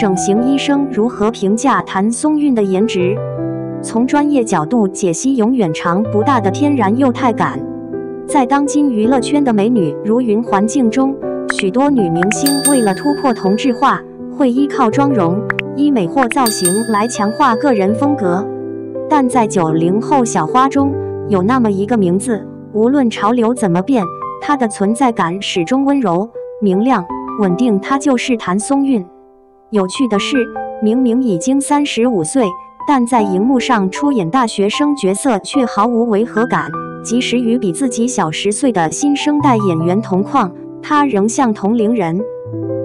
整形醫生如何評價譚松韻的顏值？從專業角度解析永遠長不大的天然幼態感。在當今娛樂圈的美女如雲環境中，許多女明星為了突破同質化，會依靠妝容、醫美或造型來強化個人風格。但在90後小花中，有那麼一個名字，無論潮流怎麼變，她的存在感始終溫柔、明亮、穩定，她就是譚松韻。有趣的是，明明已經35歲，但在熒幕上出演大學生角色卻毫無違和感，即使與比自己小10歲的新生代演員同框，她仍像同齡人。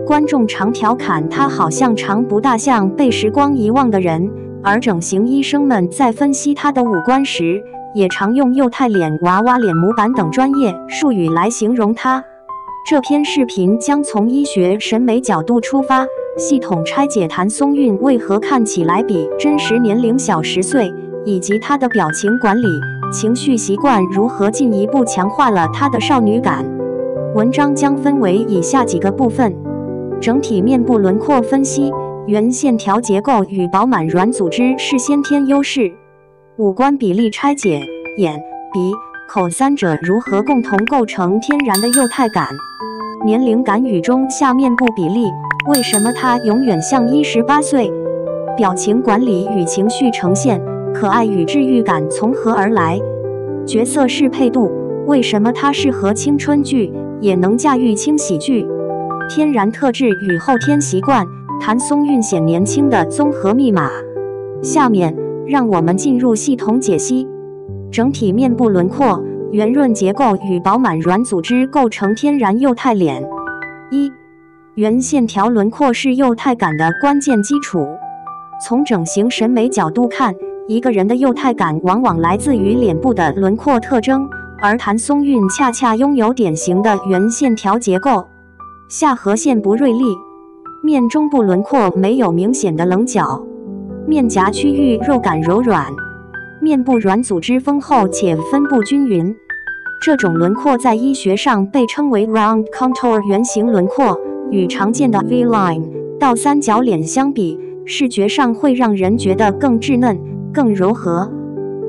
觀眾常調侃她好像長不大，像被時光遺忘的人，而整形醫生們在分析她的五官時，也常用幼態臉、娃娃臉模板等專業術語來形容她。這篇視頻將從醫學審美角度出發，系統拆解譚松韻為何看起來比真實年齡小10歲，以及她的表情管理、情緒習慣如何進一步強化了她的少女感。文章將分為以下幾個部分：整體面部輪廓分析，圓線條結構與飽滿軟組織是先天優勢；五官比例拆解，眼、鼻、口三者如何共同構成天然的幼態感；年齡感與中下面部比例，為什麼她永遠像18歲？表情管理與情緒呈現，可愛與治癒感從何而來？角色適配度，為什麼她適合青春劇，也能駕馭輕喜劇？天然特質與後天習慣，譚松韻顯年輕的綜合密碼。下面，讓我們進入系統解析。整體面部輪廓，圓潤結構與飽滿軟組織構成天然幼態臉。1. 圓線條輪廓是幼態感的關鍵基礎。從整形審美角度看，一個人的幼態感往往來自於臉部的輪廓特徵，而譚松韻恰恰擁有典型的圓線條結構。下頜線不銳利，面中部輪廓沒有明顯的稜角，面頰區域肉感柔軟，面部軟組織豐厚且分布均勻。這種輪廓在醫學上被稱為 round contour 圓形輪廓，與常見的 V-line 倒三角臉相比，視覺上會讓人覺得更稚嫩、更柔和。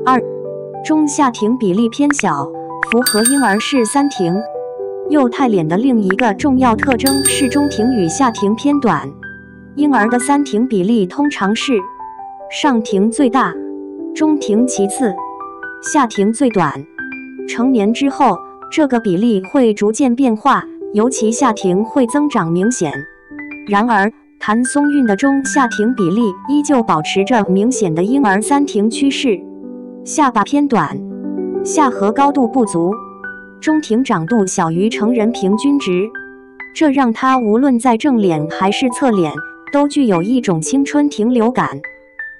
2. 中下庭比例偏小，符合嬰兒式三庭。幼態臉的另一個重要特徵是中庭與下庭偏短。嬰兒的三庭比例通常是上庭最大，中庭其次，下庭最短。成年之後，這個比例會逐漸變化，尤其下庭會增長明顯。然而，譚松韻的中下庭比例依舊保持着明顯的嬰兒三庭趨勢。下巴偏短，下頜高度不足，中庭長度小於成人平均值，這讓她無論在正臉還是側臉，都具有一種青春停留感。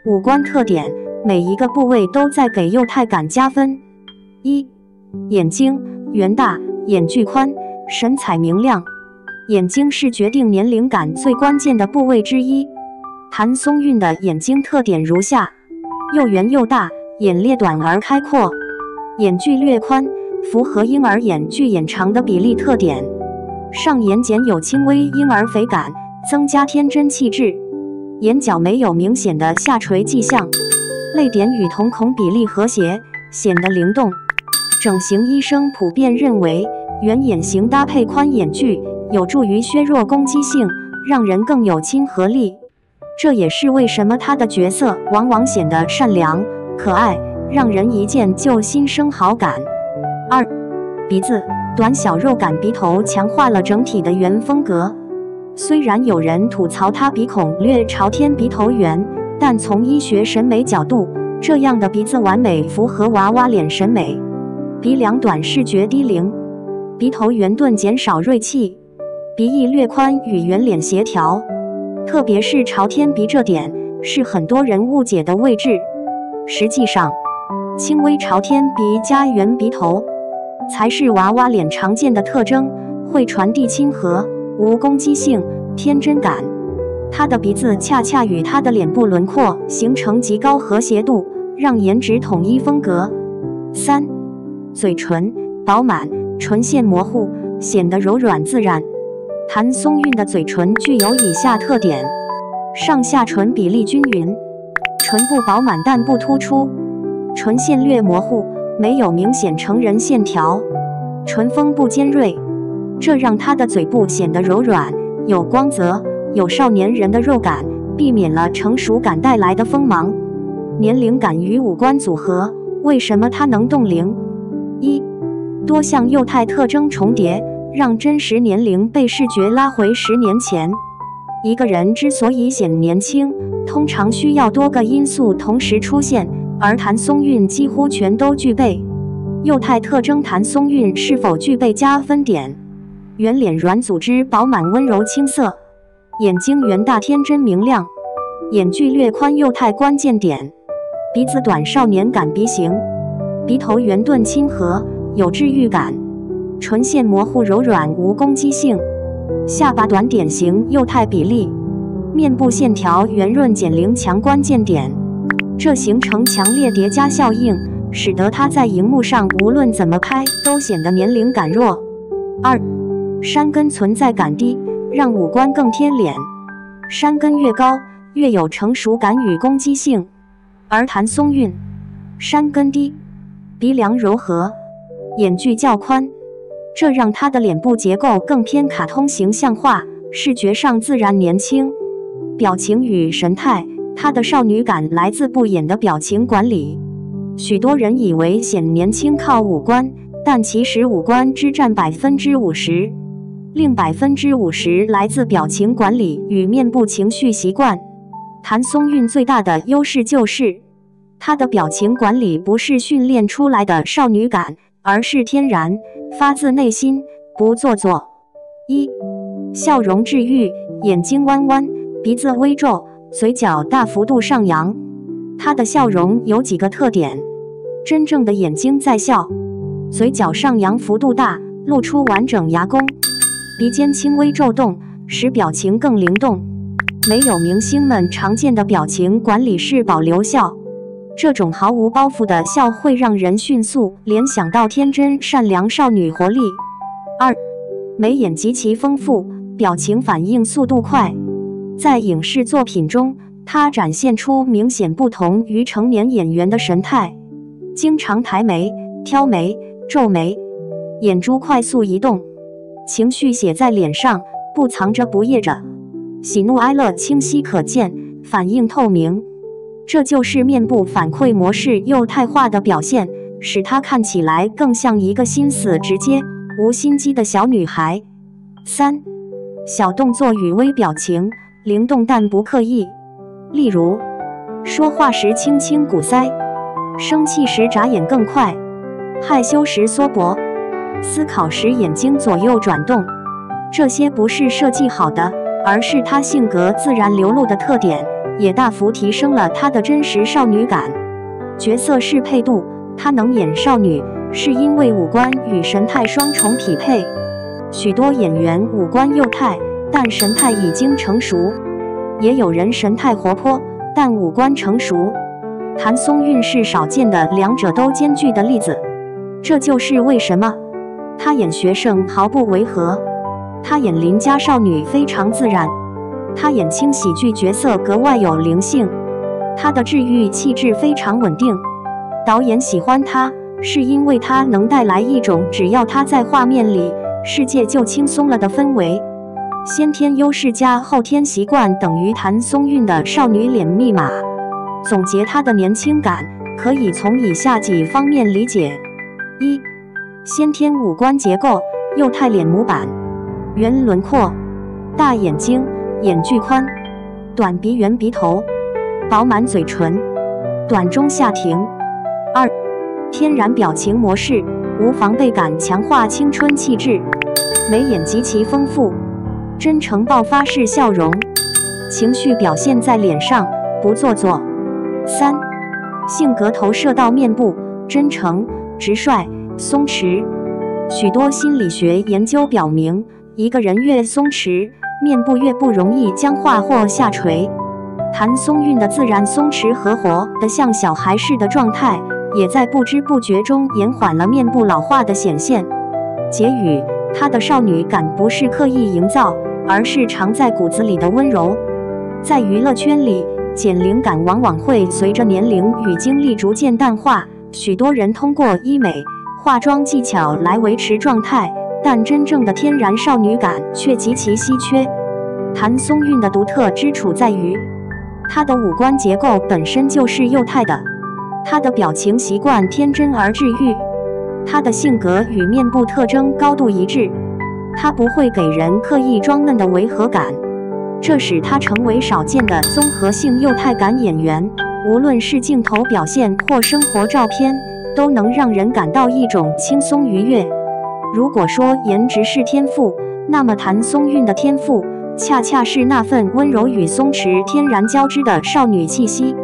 五官特點，每一個部位都在給幼態感加分。1. 眼睛圓大，眼距寬，神采明亮。眼睛是決定年齡感最關鍵的部位之一。譚松韻的眼睛特點如下：又圓又大，眼裂短而開闊，眼距略寬，符合嬰兒眼距眼長的比例特點。上眼瞼有輕微嬰兒肥感，增加天真氣質。眼角沒有明顯的下垂跡象，淚點與瞳孔比例和諧，顯得靈動。整形醫生普遍認為，圓眼型搭配寬眼距，有助於削弱攻擊性，讓人更有親和力。這也是為什麼他的角色往往顯得善良、可愛，讓人一見就心生好感。2. 鼻子短小肉感鼻頭強化了整體的圓風格。雖然有人吐槽他鼻孔略朝天、鼻頭圓，但從醫學審美角度，這樣的鼻子完美符合娃娃臉審美。鼻梁短視覺低齡，鼻頭圓鈍減少銳氣，鼻翼略寬與圓臉協調。特別是朝天鼻這點，是很多人誤解的位置。實際上，輕微朝天鼻加圓鼻頭，才是娃娃臉常見的特徵，會傳遞親和、無攻擊性、天真感。他的鼻子恰恰與他的臉部輪廓形成極高和諧度，讓顏值統一風格。3. 嘴唇飽滿，唇線模糊，顯得柔軟自然。譚松韻的嘴唇具有以下特點：上下唇比例均勻，唇部飽滿但不突出，唇線略模糊，沒有明顯成人線條，唇峰不尖銳，這讓她的嘴部顯得柔軟，有光澤，有少年人的肉感，避免了成熟感帶來的鋒芒。年齡感與五官組合，為什麼它能凍齡？一、多項幼態特徵重疊，讓真實年齡被視覺拉回10年前。一個人之所以顯年輕，通常需要多個因素同時出現，而譚松韻幾乎全都具備。幼態特徵，譚松韻是否具備加分點？圓臉軟組織飽滿溫柔青澀，眼睛圓大天真明亮，眼距略寬幼態關鍵點。鼻子短少年感鼻型，鼻頭圓鈍親和，有治癒感，唇線模糊柔軟無攻擊性，下巴短典型幼態比例，面部線條圓潤減齡強關鍵點，這形成強烈疊加效應，使得他在熒幕上無論怎麼拍都顯得年齡感弱。二、山根存在感低，讓五官更貼臉，山根越高越有成熟感與攻擊性。而譚松韻山根低，鼻梁柔和，眼距較寬，這讓她的臉部結構更偏卡通形象化，視覺上自然年輕。表情與神態，她的少女感來自不演的表情管理。許多人以為顯年輕靠五官，但其實五官只佔50%，另50%來自表情管理與面部情緒習慣。譚松韻最大的優勢就是她的表情管理不是訓練出來的少女感，而是天然，發自內心，不做作。一、笑容治癒，眼睛彎彎，鼻子微皺，嘴角大幅度上揚。她的笑容有幾個特點：真正的眼睛在笑，嘴角上揚幅度大，露出完整牙弓，鼻尖輕微皺動，使表情更靈動。沒有明星們常見的表情管理式保留笑，這種毫無包袱的笑會讓人迅速聯想到天真善良少女活力。二、眉眼極其豐富，表情反應速度快。在影視作品中，她展現出明顯不同於成年演員的神態，經常抬眉、挑眉、皺眉，眼珠快速移動，情緒寫在臉上，不藏着不掖着。喜怒哀樂清晰可見，反應透明，這就是面部反饋模式幼態化的表現，使她看起來更像一個心思直接、無心機的小女孩。三、小動作與微表情，靈動但不刻意。例如，說話時輕輕鼓腮，生氣時眨眼更快，害羞時縮脖，思考時眼睛左右轉動。這些不是設計好的，而是她性格自然流露的特點，也大幅提升了她的真實少女感。角色適配度，她能演少女，是因為五官與神態雙重匹配。許多演員五官幼態，但神態已經成熟；也有人神態活潑，但五官成熟。譚松韻是少見的兩者都兼具的例子，這就是為什麼她演學生毫不違和。她演鄰家少女非常自然，她演輕喜劇角色格外有靈性，她的治癒氣質非常穩定。導演喜歡她，是因為她能帶來一種只要她在畫面裡，世界就輕鬆了的氛圍。先天優勢加後天習慣等於譚松韻的少女臉密碼。總結她的年輕感，可以從以下幾方面理解：一、先天五官結構，幼態臉模板。圓輪廓，大眼睛，眼距寬，短鼻圓鼻頭，飽滿嘴唇，短中下挺。二、天然表情模式，無防備感強化青春氣質，眉眼極其豐富，真誠爆發式笑容，情緒表現在臉上，不做作。三、性格投射到面部，真誠、直率、鬆弛。許多心理學研究表明，一個人越鬆弛，面部越不容易僵化或下垂。譚松韻的自然鬆弛和活得像小孩似的狀態，也在不知不覺中延緩了面部老化的顯現。結語：她的少女感不是刻意營造，而是藏在骨子裡的溫柔。在娛樂圈裡，減齡感往往會隨着年齡與經歷逐漸淡化。許多人通過醫美、化妝技巧來維持狀態，但真正的天然少女感卻極其稀缺。譚松韻的獨特之處在於，她的五官結構本身就是幼態的，她的表情習慣天真而治癒，她的性格與面部特徵高度一致，她不會給人刻意裝嫩的違和感，這使她成為少見的綜合性幼態感演員。無論是鏡頭表現或生活照片，都能讓人感到一種輕鬆愉悅。如果說顏值是天賦，那麼譚松韻的天賦恰恰是那份溫柔與鬆弛天然交織的少女氣息。